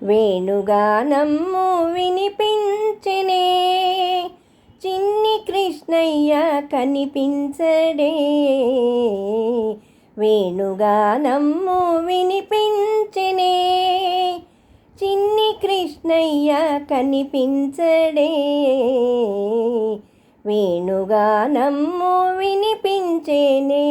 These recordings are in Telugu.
వేణుగానమ్ము వినిపించెనే, చిన్ని కృష్ణయ్య కనిపించడే. వేణుగానమ్ము వినిపించెనే, చిన్ని కృష్ణయ్య కనిపించడే. వేణుగానమ్ము వినిపించెనే.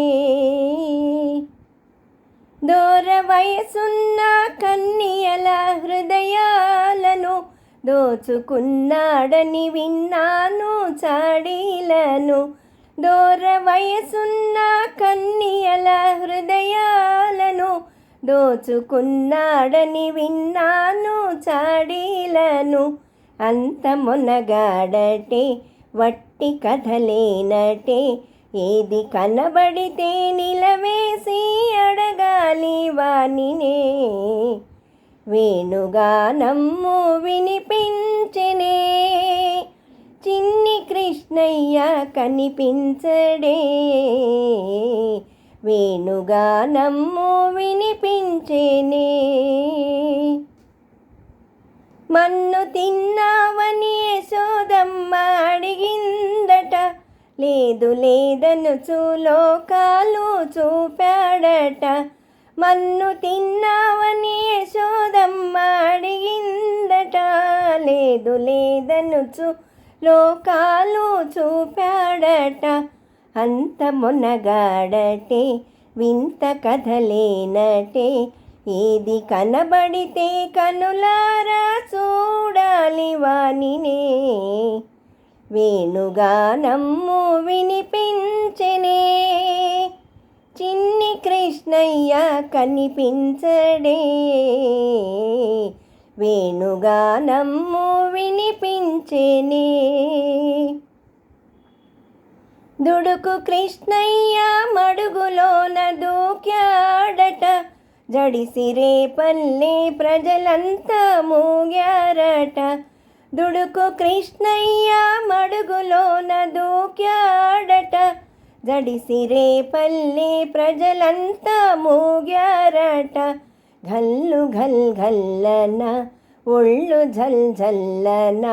దూర వయసున్న కన్యల హృదయాలను దోచుకున్నాడని విన్నాను చాడీలను. దూర వయసున్న కన్యల హృదయాలను దోచుకున్నాడని విన్నాను చాడీలను. అంత మొనగాడటే వట్టి కథలేనటే, ఏది కనబడితే నిలవేసి అడగాలి వానినే. వేణుగానమ్ము వినిపించెనే, చిన్ని కృష్ణయ్య కనిపించడే. వేణుగానమ్ము వినిపించెనే. మన్ను తిన్నావని యశోదమ్మ అడిగిందట, లేదు లేదనుచు లోకాలు చూపాడట. మన్ను తిన్నావని యశోదమ్మ అడిగిందట, లేదు లేదనుచు లోకాలు చూపాడట. అంత మొనగాడటే వింత కథలేనటే, ఏది కనబడితే కనులారా చూడాలి వానినే. వేణుగానమ్ము వినిపించెనే, చిన్ని కృష్ణయ్య కనిపించడే. వేణుగానమ్ము వినిపించెనే. దుడుకు కృష్ణయ్య మడుగులోన దూకాడట, జడిసిరే పల్లె ప్రజలంతా మూగారట. దుడుకు కృష్ణయ్య మడుగులోన దూకాడట, జడిసిరే పల్లె ప్రజలంతా మూగారట. గల్లు గల్ గల్లన ఒళ్ళు జల్ జల్లన,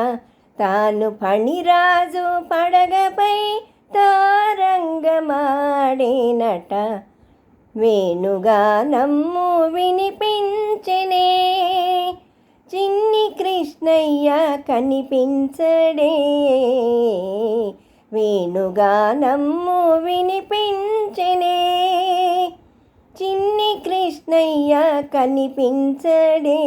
తాను ఫణిరాజు పడగపై తారంగమాడేనట. వేణుగానమ్ము వినిపించెనే, చిన్ని కృష్ణయ్య కనిపించడే. వేణుగానమ్ము వినిపించెనే, చిన్ని కృష్ణయ్య కనిపించడే.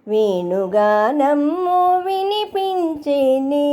వేణుగానమ్ము వినిపించెనే.